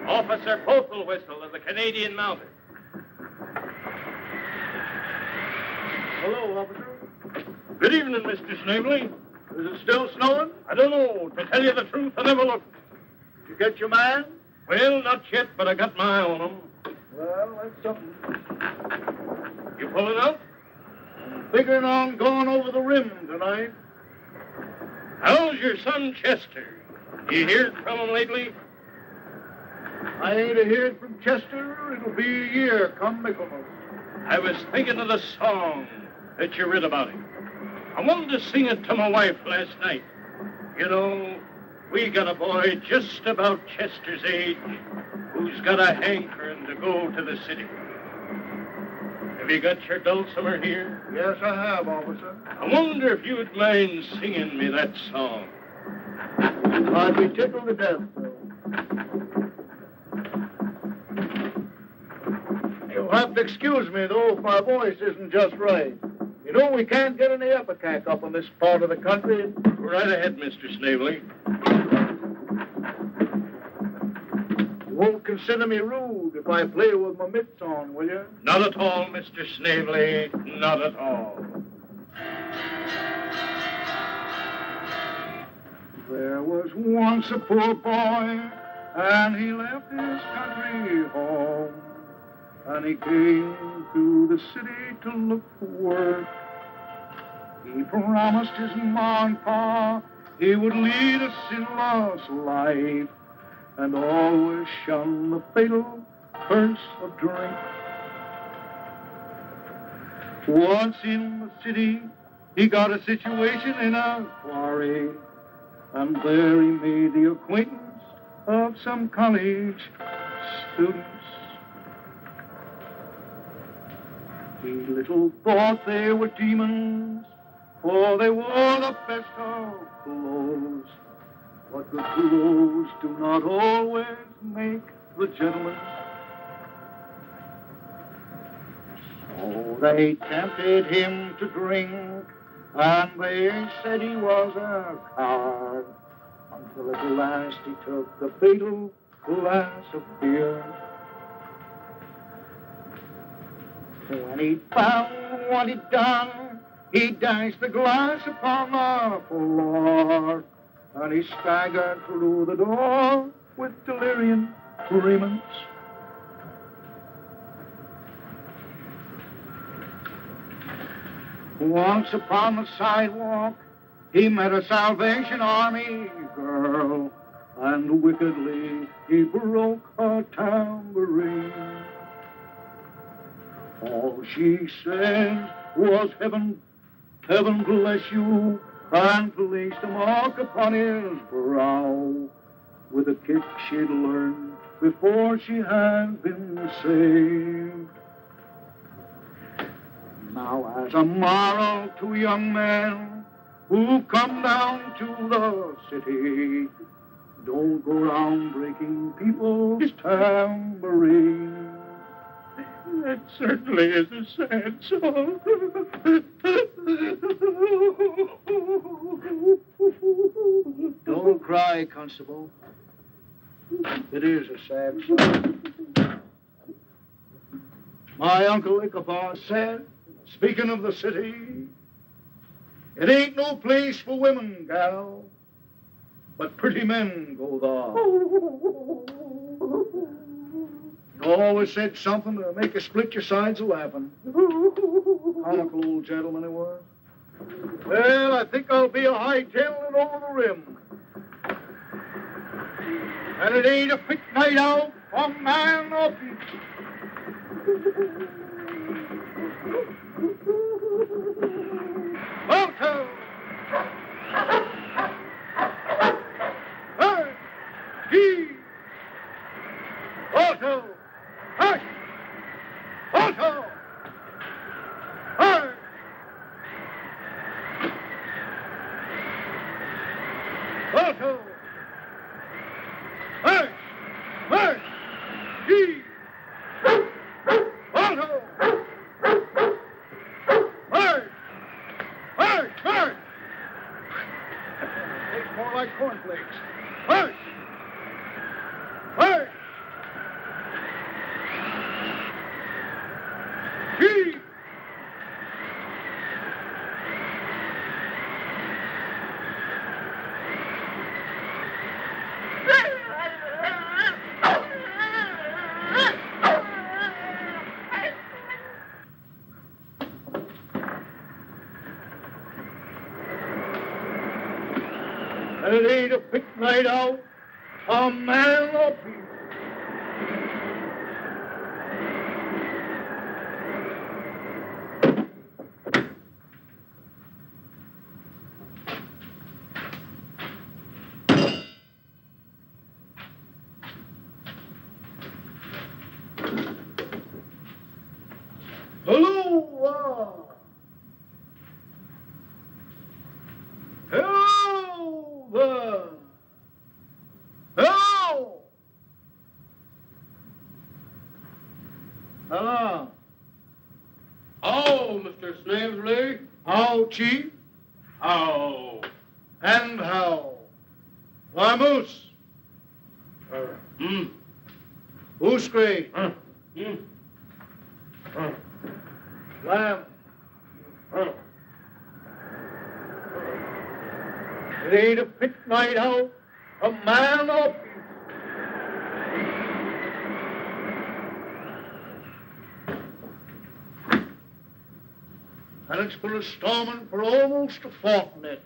Officer Postal Whistle of the Canadian Mounted. Hello, officer. Good evening, Mr. Snavely. Is it still snowing? I don't know. To tell you the truth, I never looked. Did you get your man? Well, not yet, but I got my eye on him. Well, that's something. You pulling out? I'm figuring on going over the rim tonight. How's your son, Chester? You heard from him lately? I ain't a-heard from Chester. It'll be a year come Michaelmas. I was thinking of the song that you read about him. I wanted to sing it to my wife last night. You know, we got a boy just about Chester's age who's got a hankering to go to the city. Have you got your dulcimer here? Yes, I have, officer. I wonder if you'd mind singing me that song. I'd be tickled to death, though. You'll have to excuse me, though, if my voice isn't just right. You know, we can't get any ipecac up in this part of the country. Right ahead, Mr. Snavely. You won't consider me rude if I play with my mitts on, will you? Not at all, Mr. Snavely. Not at all. There was once a poor boy, and he left his country home. And he came to the city to look for work. He promised his ma and pa he would lead a sinless life and always shun the fatal curse of drink. Once in the city, he got a situation in a quarry, and there he made the acquaintance of some college students. He little thought they were demons, for they wore the best of clothes. But the clothes do not always make the gentleman. So they tempted him to drink, and they said he was a coward, until at last he took the fatal glass of beer. When he found what he'd done, he dashed the glass upon the floor, and he staggered through the door with delirium tremens. Once upon the sidewalk, he met a Salvation Army girl, and wickedly he broke her tambourine. All she said was, heaven bless you, and placed a mark upon his brow with a kick she'd learned before she had been saved. Now, as a moral to young men who come down to the city, don't go around breaking people's tambourines. That certainly is a sad song. Don't cry, Constable. It is a sad song. My Uncle Ichabod said, speaking of the city, it ain't no place for women, gal, but pretty men go there. He always said something to make you split your sides of laughing. Comical old gentleman he was. Well, I think I'll be a hightailing it over the rim. And it ain't a quick night out for man or beast. Alto! Hey! G! Alto! Hush! Alto! Hey! Alto! Hey! Hey! G! Alto! Hey! Hey! Hey! Tastes more like cornflakes. Hey! Hey! it ain't a pick night out, a man or peace. Hello! Hello there! Hello! Hello. Oh, Mr. Snavely. How, Chief? Oh. And how? Vamoose. Who's great? Lamb. It ain't a pick night out, a man or peace. And it's been a storming for almost a fortnight.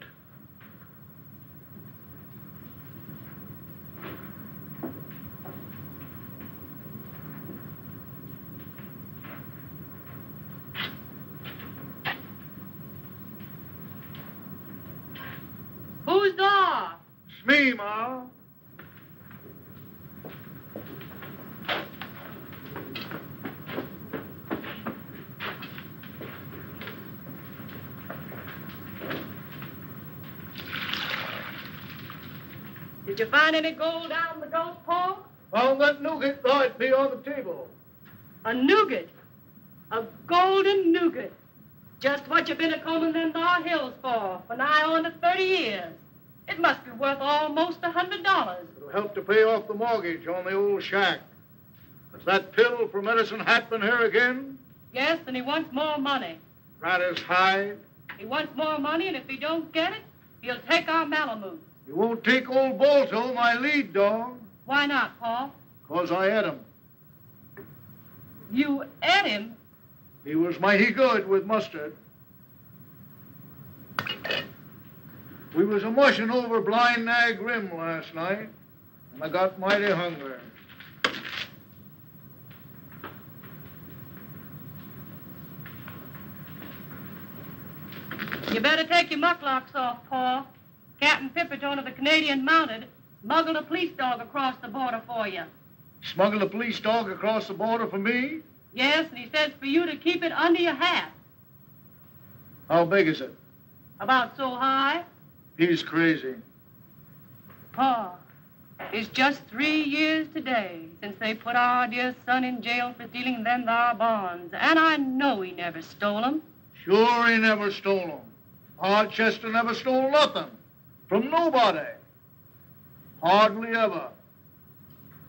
Who's there? It's me, Ma. Did you find any gold down in the ghost paw? Found that nougat right be on the table. A nougat. A golden nougat. Just what you been a-combing them thar hills for nigh on to 30 years. It must be worth almost $100. It'll help to pay off the mortgage on the old shack. Has that pill for Medicine Hat been here again? Yes, and he wants more money. Ratter's hide. He wants more money, and if he don't get it, he'll take our Malamute. You won't take old Balto, my lead dog. Why not, Pa? 'Cause I ate him. You ate him? He was mighty good with mustard. We was a-mushing over Blind Nag Rim last night, and I got mighty hungry. You better take your mucklocks off, Pa. Captain Pipperton of the Canadian Mounted smuggled a police dog across the border for you. Smuggled a police dog across the border for me? Yes, and he says for you to keep it under your hat. How big is it? About so high. He's crazy. Pa, it's just 3 years today since they put our dear son in jail for stealing them thar bonds, and I know he never stole them. Sure he never stole them. Hard Chester never stole nothing. From nobody. Hardly ever.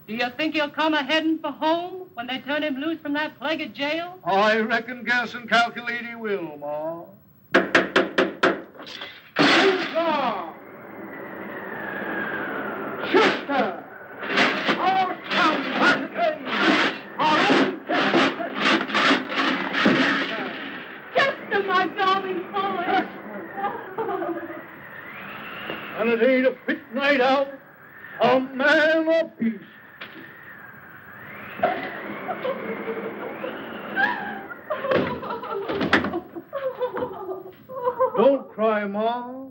Do you think he'll come a-heading for home when they turn him loose from that plagued jail? I reckon, guess, and calculate he will, Ma. Hoorah! Chester! Our town back again! Our own Chester, my darling boy! And it ain't a pick night out, a man of peace. Don't cry, Ma.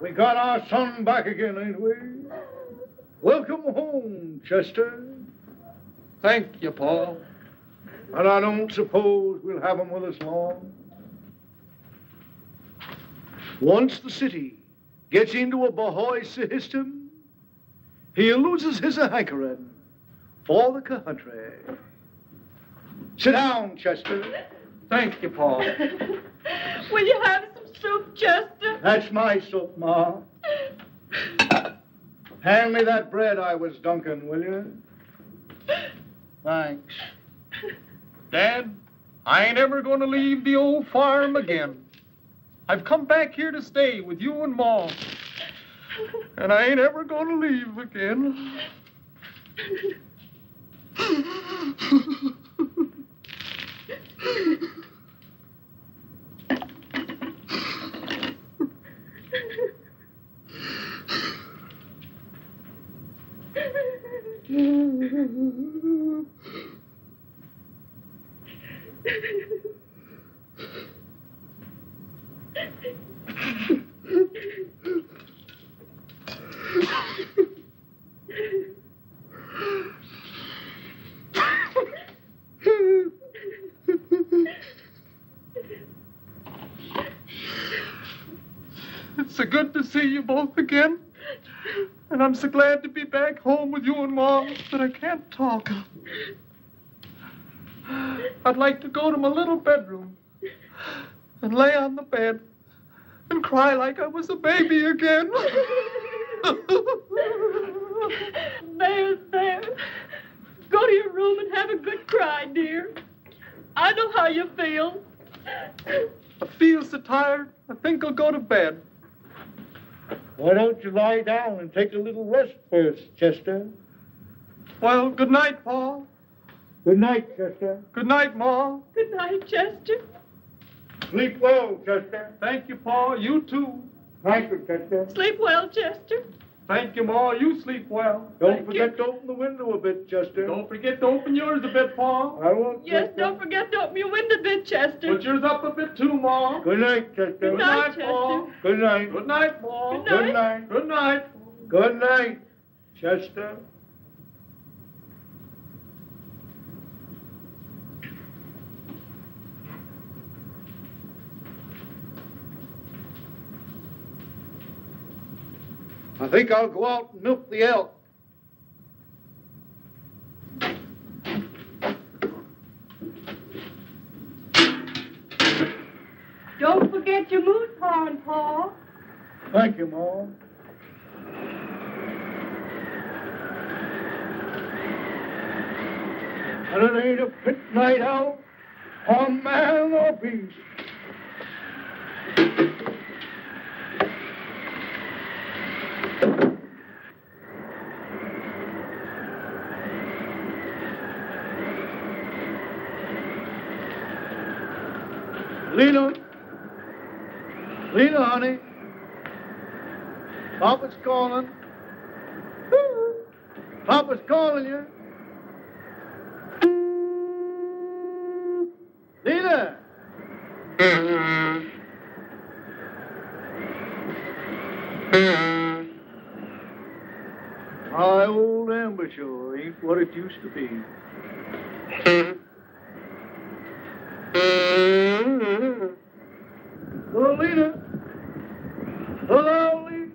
We got our son back again, ain't we? Welcome home, Chester. Thank you, Paul. And I don't suppose we'll have him with us long. Once the city gets into a Bahoy system, he loses his hankering for the country. Sit down, Chester. Thank you, Paul. Will you have some soup, Chester? That's my soup, Ma. Hand me that bread I was dunking, will you? Thanks. Dad, I ain't ever going to leave the old farm again. I've come back here to stay with you and Ma. And I ain't ever going to leave again. It's so good to see you both again. And I'm so glad to be back home with you and Mom, but I can't talk. I'd like to go to my little bedroom and lay on the bed and cry like I was a baby again. There. Go to your room and have a good cry, dear. I know how you feel. I feel so tired, I think I'll go to bed. Why don't you lie down and take a little rest first, Chester? Well, good night, Pa. Good night, Chester. Good night, Ma. Good night, Chester. Sleep well, Chester. Thank you, Pa. You too. Thank you, Chester. Sleep well, Chester. Thank you, Ma. You sleep well. Don't forget to open the window a bit, Chester. Don't forget to open yours a bit, Pa. I won't. Yes, Chester. don't forget to open your window a bit, Chester. Put yours up a bit too, Ma. Good night, Chester. Good night, Pa. Chester. Good night. Good night, Pa. Good night. Good night. Good night. Good night, Chester. I think I'll go out and milk the elk. Don't forget your moose horn, Pa. Thank you, Mom. And it ain't a fit night out on man or beast. Lena, honey. Papa's calling. Papa's calling you. Lena! My old ambassador ain't what it used to be. Hello, Lena. Hello, Lena.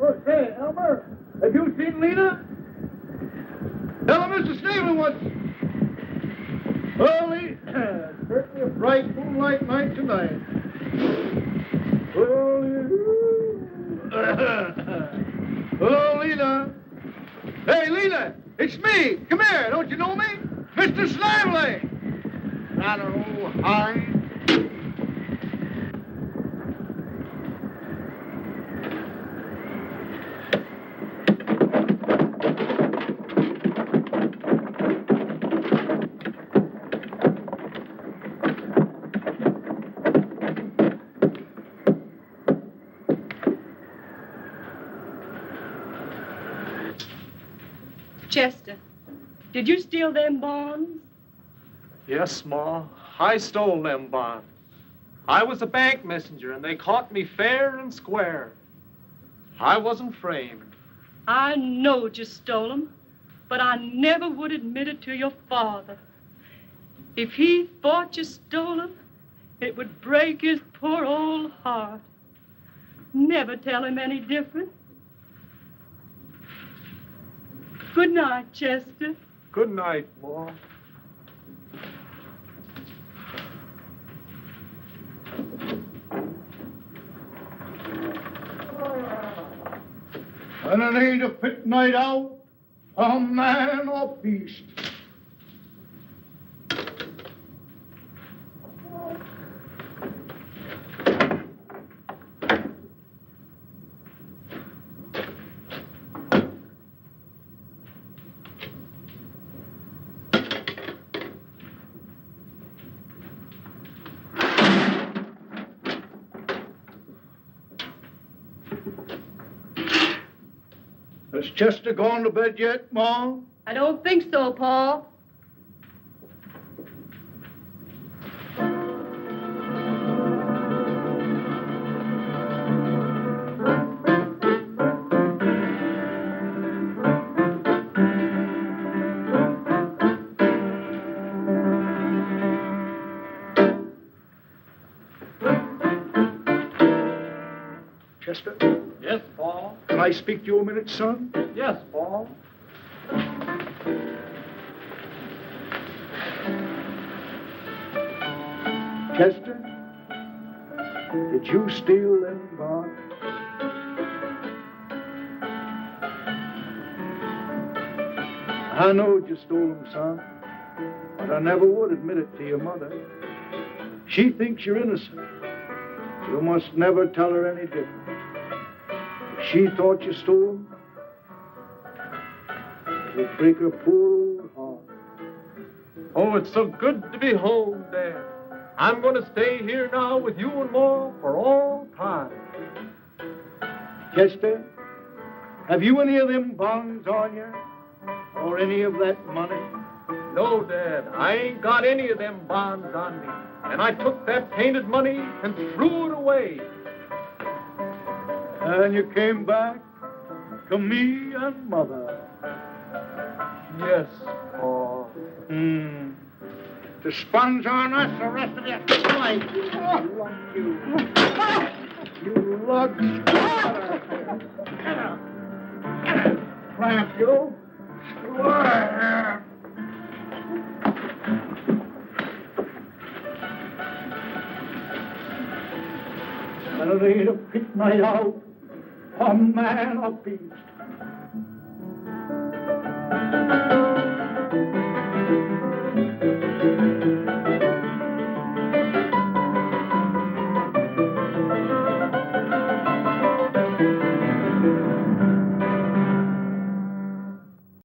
Oh, say, Elmer, have you seen Lena? Tell her Mr. Snavely wants... Oh, Lena, certainly a bright moonlight night tonight. Oh, Lena. Oh, Lena. Hey, Lena, it's me. Come here. Don't you know me? Mr. Snavely. Not an old hind. Chester, did you steal them bonds? Yes, Ma. I stole them bonds. I was a bank messenger, and they caught me fair and square. I wasn't framed. I know you stole them, but I never would admit it to your father. If he thought you stole them, it would break his poor old heart. Never tell him any different. Good night, Chester. Good night, Ma. And it ain't a fit night out, a man or beast. Has Chester gone to bed yet, Ma? I don't think so, Pa. Chester, Yes, Pa. can I speak to you a minute, son? Yes, Pa. Chester, did you steal them bonds? I know you stole them, son, but I never would admit it to your mother. She thinks you're innocent. You must never tell her any different. If she thought you stole them, it would break her poor old heart. Oh, it's so good to be home, Dad. I'm going to stay here now with you and Ma for all time. Chester, have you any of them bonds on you? Or any of that money? No, Dad, I ain't got any of them bonds on me. And I took that painted money and threw it away. And you came back to me and Mother. Yes, Pa. To sponge on us the rest of your life. You lug squatter. Get out. Get out. Tramp, you. Square. And it ain't a pit night out, a man, a beast.